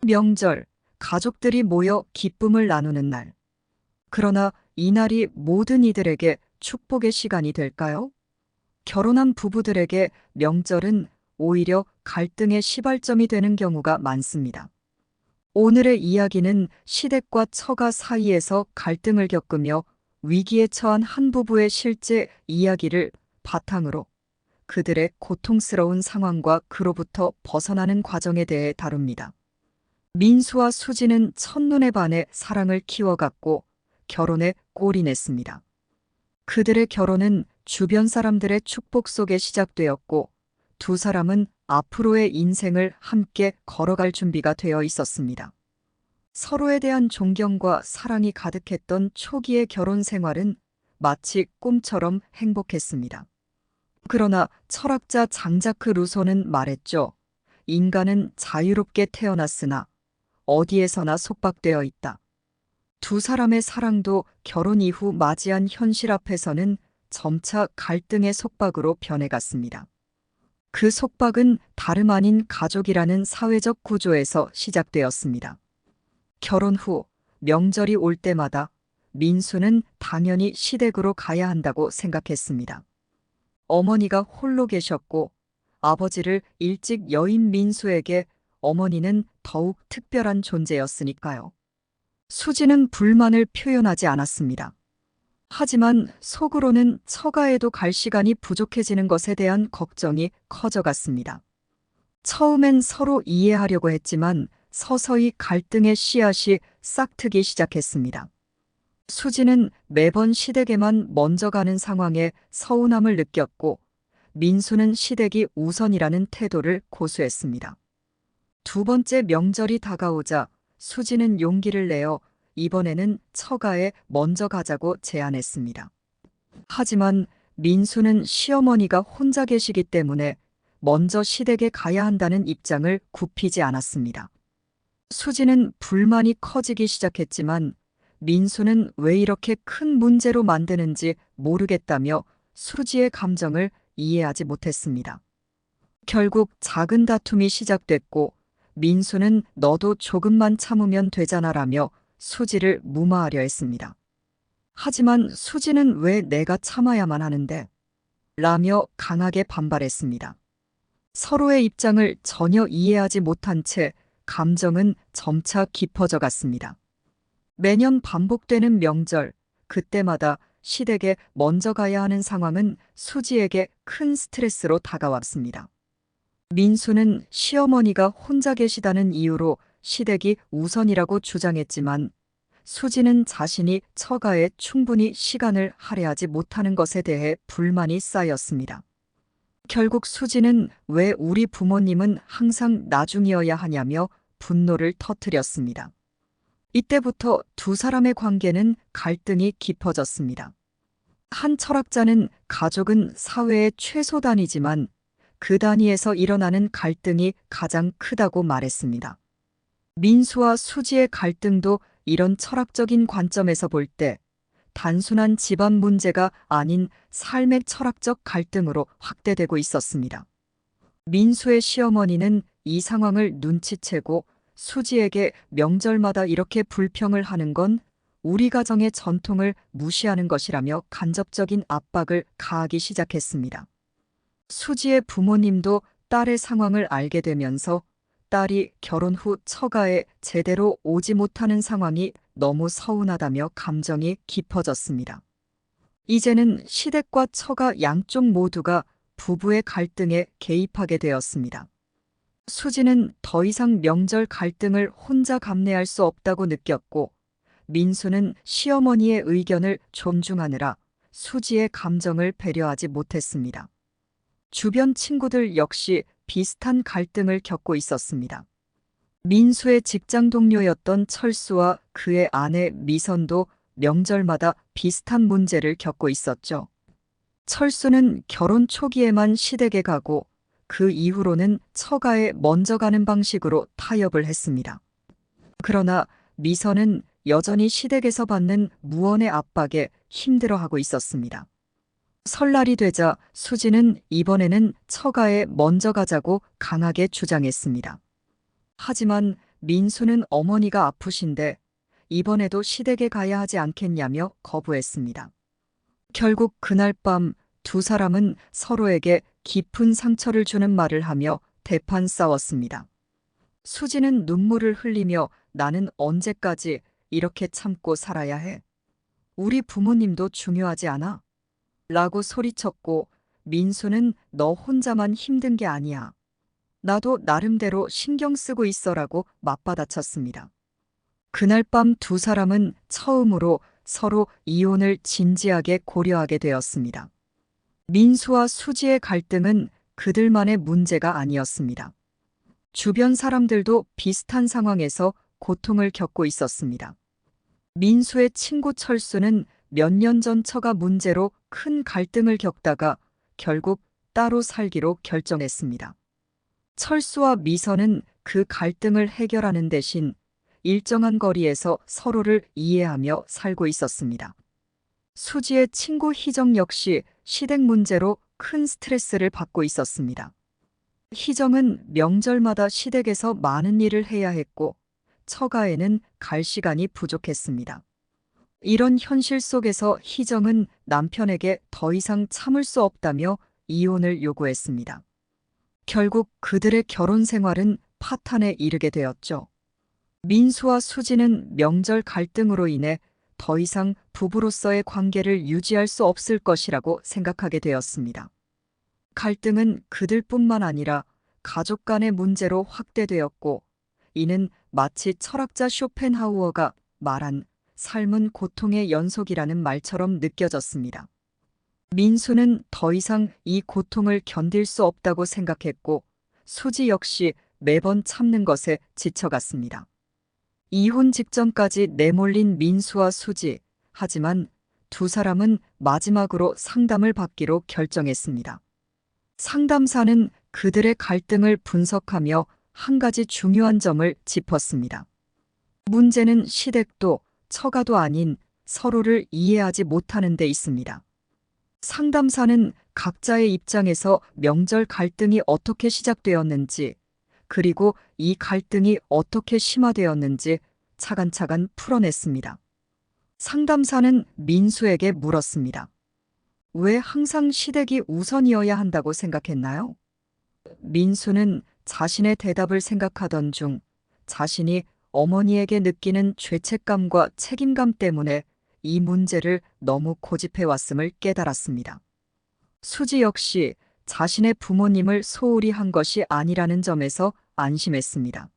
명절, 가족들이 모여 기쁨을 나누는 날. 그러나 이날이 모든 이들에게 축복의 시간이 될까요? 결혼한 부부들에게 명절은 오히려 갈등의 시발점이 되는 경우가 많습니다. 오늘의 이야기는 시댁과 처가 사이에서 갈등을 겪으며 위기에 처한 한 부부의 실제 이야기를 바탕으로 그들의 고통스러운 상황과 그로부터 벗어나는 과정에 대해 다룹니다. 민수와 수지는 첫눈에 반해 사랑을 키워갔고 결혼에 골이 냈습니다. 그들의 결혼은 주변 사람들의 축복 속에 시작되었고 두 사람은 앞으로의 인생을 함께 걸어갈 준비가 되어 있었습니다. 서로에 대한 존경과 사랑이 가득했던 초기의 결혼 생활은 마치 꿈처럼 행복했습니다. 그러나 철학자 장자크 루소는 말했죠. 인간은 자유롭게 태어났으나 어디에서나 속박되어 있다. 두 사람의 사랑도 결혼 이후 맞이한 현실 앞에서는 점차 갈등의 속박으로 변해갔습니다. 그 속박은 다름 아닌 가족이라는 사회적 구조에서 시작되었습니다. 결혼 후 명절이 올 때마다 민수는 당연히 시댁으로 가야 한다고 생각했습니다. 어머니가 홀로 계셨고 아버지를 일찍 여인 민수에게 어머니는 더욱 특별한 존재였으니까요. 수지는 불만을 표현하지 않았습니다. 하지만 속으로는 처가에도 갈 시간이 부족해지는 것에 대한 걱정이 커져갔습니다. 처음엔 서로 이해하려고 했지만 서서히 갈등의 씨앗이 싹트기 시작했습니다. 수지는 매번 시댁에만 먼저 가는 상황에 서운함을 느꼈고 민수는 시댁이 우선이라는 태도를 고수했습니다. 두 번째 명절이 다가오자 수지는 용기를 내어 이번에는 처가에 먼저 가자고 제안했습니다. 하지만 민수는 시어머니가 혼자 계시기 때문에 먼저 시댁에 가야 한다는 입장을 굽히지 않았습니다. 수지는 불만이 커지기 시작했지만 민수는 왜 이렇게 큰 문제로 만드는지 모르겠다며 수지의 감정을 이해하지 못했습니다. 결국 작은 다툼이 시작됐고 민수는 너도 조금만 참으면 되잖아라며 수지를 무마하려 했습니다. 하지만 수지는 왜 내가 참아야만 하는데? 라며 강하게 반발했습니다. 서로의 입장을 전혀 이해하지 못한 채 감정은 점차 깊어져 갔습니다. 매년 반복되는 명절, 그때마다 시댁에 먼저 가야 하는 상황은 수지에게 큰 스트레스로 다가왔습니다. 민수는 시어머니가 혼자 계시다는 이유로 시댁이 우선이라고 주장했지만 수지는 자신이 처가에 충분히 시간을 할애하지 못하는 것에 대해 불만이 쌓였습니다. 결국 수지는 왜 우리 부모님은 항상 나중이어야 하냐며 분노를 터뜨렸습니다. 이때부터 두 사람의 관계는 갈등이 깊어졌습니다. 한 철학자는 가족은 사회의 최소 단위지만 그 단위에서 일어나는 갈등이 가장 크다고 말했습니다. 민수와 수지의 갈등도 이런 철학적인 관점에서 볼 때 단순한 집안 문제가 아닌 삶의 철학적 갈등으로 확대되고 있었습니다. 민수의 시어머니는 이 상황을 눈치채고 수지에게 명절마다 이렇게 불평을 하는 건 우리 가정의 전통을 무시하는 것이라며 간접적인 압박을 가하기 시작했습니다. 수지의 부모님도 딸의 상황을 알게 되면서 딸이 결혼 후 처가에 제대로 오지 못하는 상황이 너무 서운하다며 감정이 깊어졌습니다. 이제는 시댁과 처가 양쪽 모두가 부부의 갈등에 개입하게 되었습니다. 수지는 더 이상 명절 갈등을 혼자 감내할 수 없다고 느꼈고 민수는 시어머니의 의견을 존중하느라 수지의 감정을 배려하지 못했습니다. 주변 친구들 역시 비슷한 갈등을 겪고 있었습니다. 민수의 직장 동료였던 철수와 그의 아내 미선도 명절마다 비슷한 문제를 겪고 있었죠. 철수는 결혼 초기에만 시댁에 가고 그 이후로는 처가에 먼저 가는 방식으로 타협을 했습니다. 그러나 미선은 여전히 시댁에서 받는 무언의 압박에 힘들어하고 있었습니다. 설날이 되자 수지는 이번에는 처가에 먼저 가자고 강하게 주장했습니다. 하지만 민수는 어머니가 아프신데 이번에도 시댁에 가야 하지 않겠냐며 거부했습니다. 결국 그날 밤 두 사람은 서로에게 깊은 상처를 주는 말을 하며 대판 싸웠습니다. 수지는 눈물을 흘리며 나는 언제까지 이렇게 참고 살아야 해? 우리 부모님도 중요하지 않아? 라고 소리쳤고 민수는 너 혼자만 힘든 게 아니야. 나도 나름대로 신경 쓰고 있어라고 맞받아쳤습니다. 그날 밤 두 사람은 처음으로 서로 이혼을 진지하게 고려하게 되었습니다. 민수와 수지의 갈등은 그들만의 문제가 아니었습니다. 주변 사람들도 비슷한 상황에서 고통을 겪고 있었습니다. 민수의 친구 철수는 몇 년 전 처가 문제로 큰 갈등을 겪다가 결국 따로 살기로 결정했습니다. 철수와 미선은 그 갈등을 해결하는 대신 일정한 거리에서 서로를 이해하며 살고 있었습니다. 수지의 친구 희정 역시 시댁 문제로 큰 스트레스를 받고 있었습니다. 희정은 명절마다 시댁에서 많은 일을 해야 했고 처가에는 갈 시간이 부족했습니다. 이런 현실 속에서 희정은 남편에게 더 이상 참을 수 없다며 이혼을 요구했습니다. 결국 그들의 결혼 생활은 파탄에 이르게 되었죠. 민수와 수지는 명절 갈등으로 인해 더 이상 부부로서의 관계를 유지할 수 없을 것이라고 생각하게 되었습니다. 갈등은 그들뿐만 아니라 가족 간의 문제로 확대되었고, 이는 마치 철학자 쇼펜하우어가 말한 삶은 고통의 연속이라는 말처럼 느껴졌습니다. 민수는 더 이상 이 고통을 견딜 수 없다고 생각했고, 수지 역시 매번 참는 것에 지쳐갔습니다. 이혼 직전까지 내몰린 민수와 수지, 하지만 두 사람은 마지막으로 상담을 받기로 결정했습니다. 상담사는 그들의 갈등을 분석하며 한 가지 중요한 점을 짚었습니다. 문제는 시댁도 처가도 아닌 서로를 이해하지 못하는 데 있습니다. 상담사는 각자의 입장에서 명절 갈등이 어떻게 시작되었는지, 그리고 이 갈등이 어떻게 심화되었는지 차근차근 풀어냈습니다. 상담사는 민수에게 물었습니다. 왜 항상 시댁이 우선이어야 한다고 생각했나요? 민수는 자신의 대답을 생각하던 중 자신이 어머니에게 느끼는 죄책감과 책임감 때문에 이 문제를 너무 고집해왔음을 깨달았습니다. 수지 역시 자신의 부모님을 소홀히 한 것이 아니라는 점에서 안심했습니다.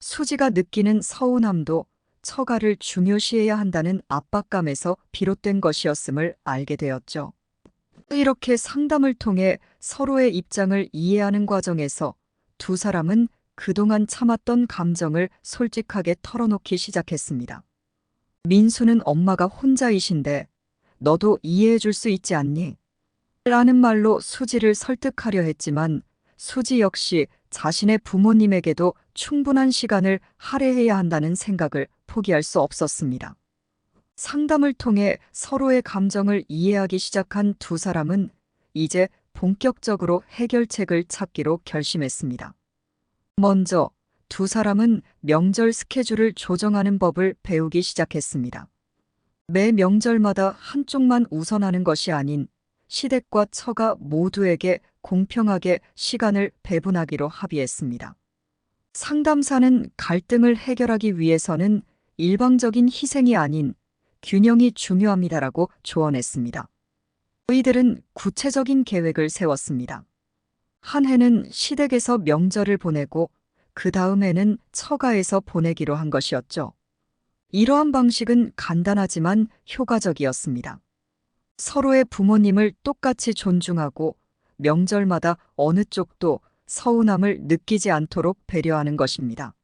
수지가 느끼는 서운함도 처가를 중요시해야 한다는 압박감에서 비롯된 것이었음을 알게 되었죠. 이렇게 상담을 통해 서로의 입장을 이해하는 과정에서 두 사람은 그동안 참았던 감정을 솔직하게 털어놓기 시작했습니다. 민수는 엄마가 혼자이신데 너도 이해해 줄 수 있지 않니? 라는 말로 수지를 설득하려 했지만 수지 역시 자신의 부모님에게도 충분한 시간을 할애해야 한다는 생각을 포기할 수 없었습니다. 상담을 통해 서로의 감정을 이해하기 시작한 두 사람은 이제 본격적으로 해결책을 찾기로 결심했습니다. 먼저 두 사람은 명절 스케줄을 조정하는 법을 배우기 시작했습니다. 매 명절마다 한쪽만 우선하는 것이 아닌 시댁과 처가 모두에게 공평하게 시간을 배분하기로 합의했습니다. 상담사는 갈등을 해결하기 위해서는 일방적인 희생이 아닌 균형이 중요합니다라고 조언했습니다. 저희들은 구체적인 계획을 세웠습니다. 한 해는 시댁에서 명절을 보내고 그 다음에는 처가에서 보내기로 한 것이었죠. 이러한 방식은 간단하지만 효과적이었습니다. 서로의 부모님을 똑같이 존중하고 명절마다 어느 쪽도 서운함을 느끼지 않도록 배려하는 것입니다.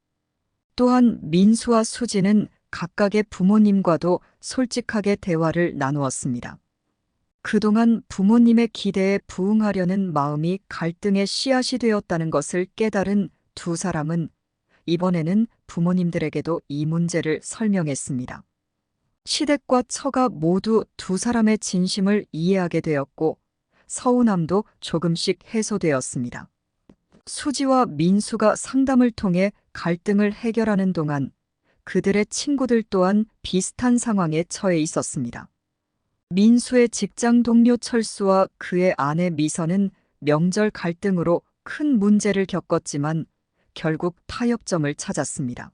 또한 민수와 수지는 각각의 부모님과도 솔직하게 대화를 나누었습니다. 그동안 부모님의 기대에 부응하려는 마음이 갈등의 씨앗이 되었다는 것을 깨달은 두 사람은 이번에는 부모님들에게도 이 문제를 설명했습니다. 시댁과 처가 모두 두 사람의 진심을 이해하게 되었고 서운함도 조금씩 해소되었습니다. 수지와 민수가 상담을 통해 갈등을 해결하는 동안 그들의 친구들 또한 비슷한 상황에 처해 있었습니다. 민수의 직장 동료 철수와 그의 아내 미선은 명절 갈등으로 큰 문제를 겪었지만 결국 타협점을 찾았습니다.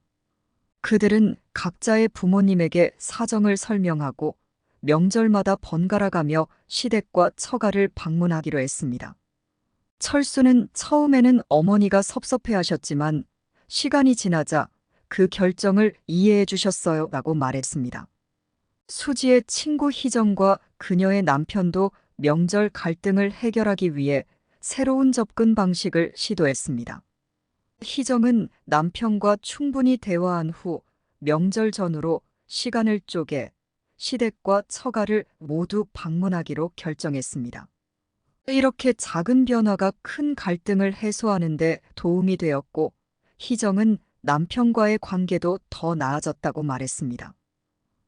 그들은 각자의 부모님에게 사정을 설명하고 명절마다 번갈아 가며 시댁과 처가를 방문하기로 했습니다. 철수는 처음에는 어머니가 섭섭해하셨지만 시간이 지나자 그 결정을 이해해 주셨어요 라고 말했습니다. 수지의 친구 희정과 그녀의 남편도 명절 갈등을 해결하기 위해 새로운 접근 방식을 시도했습니다. 희정은 남편과 충분히 대화한 후 명절 전후로 시간을 쪼개 시댁과 처가를 모두 방문하기로 결정했습니다. 이렇게 작은 변화가 큰 갈등을 해소하는 데 도움이 되었고, 희정은 남편과의 관계도 더 나아졌다고 말했습니다.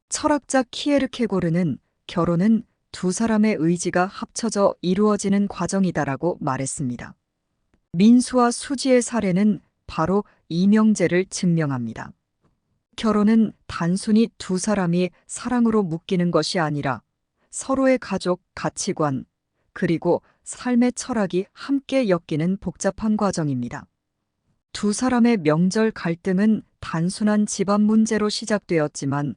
철학자 키에르케고르는 결혼은 두 사람의 의지가 합쳐져 이루어지는 과정이다라고 말했습니다. 민수와 수지의 사례는 바로 이 명제를 증명합니다. 결혼은 단순히 두 사람이 사랑으로 묶이는 것이 아니라 서로의 가족, 가치관, 그리고 삶의 철학이 함께 엮이는 복잡한 과정입니다. 두 사람의 명절 갈등은 단순한 집안 문제로 시작되었지만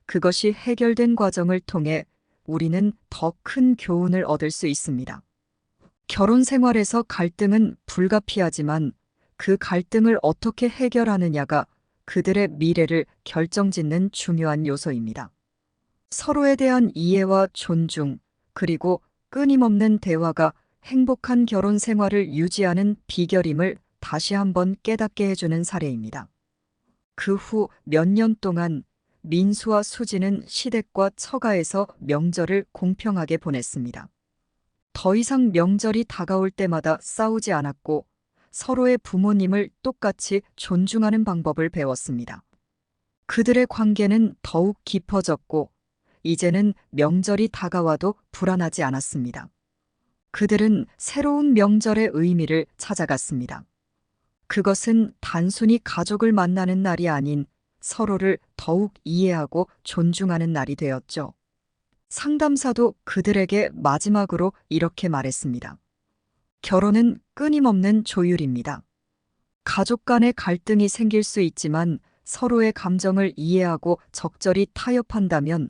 그것이 해결된 과정을 통해 우리는 더 큰 교훈을 얻을 수 있습니다. 결혼 생활에서 갈등은 불가피하지만 그 갈등을 어떻게 해결하느냐가 그들의 미래를 결정짓는 중요한 요소입니다. 서로에 대한 이해와 존중, 그리고 끊임없는 대화가 행복한 결혼 생활을 유지하는 비결임을 다시 한번 깨닫게 해주는 사례입니다. 그 후 몇 년 동안 민수와 수지는 시댁과 처가에서 명절을 공평하게 보냈습니다. 더 이상 명절이 다가올 때마다 싸우지 않았고 서로의 부모님을 똑같이 존중하는 방법을 배웠습니다. 그들의 관계는 더욱 깊어졌고 이제는 명절이 다가와도 불안하지 않았습니다. 그들은 새로운 명절의 의미를 찾아갔습니다. 그것은 단순히 가족을 만나는 날이 아닌 서로를 더욱 이해하고 존중하는 날이 되었죠. 상담사도 그들에게 마지막으로 이렇게 말했습니다. 결혼은 끊임없는 조율입니다. 가족 간의 갈등이 생길 수 있지만 서로의 감정을 이해하고 적절히 타협한다면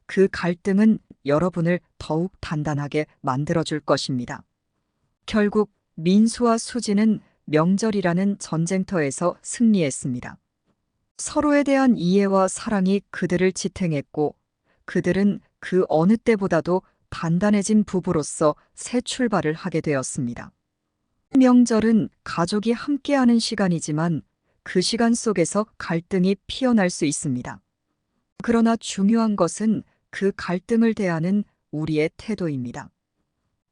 그 갈등은 여러분을 더욱 단단하게 만들어줄 것입니다. 결국 민수와 수지는 명절이라는 전쟁터에서 승리했습니다. 서로에 대한 이해와 사랑이 그들을 지탱했고 그들은 그 어느 때보다도 단단해진 부부로서 새 출발을 하게 되었습니다. 명절은 가족이 함께하는 시간이지만 그 시간 속에서 갈등이 피어날 수 있습니다. 그러나 중요한 것은 그 갈등을 대하는 우리의 태도입니다.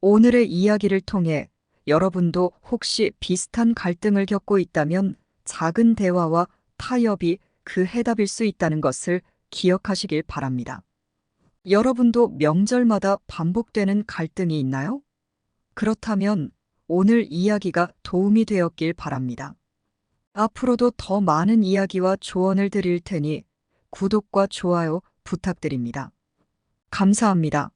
오늘의 이야기를 통해 여러분도 혹시 비슷한 갈등을 겪고 있다면 작은 대화와 타협이 그 해답일 수 있다는 것을 기억하시길 바랍니다. 여러분도 명절마다 반복되는 갈등이 있나요? 그렇다면 오늘 이야기가 도움이 되었길 바랍니다. 앞으로도 더 많은 이야기와 조언을 드릴 테니 구독과 좋아요 부탁드립니다. 감사합니다.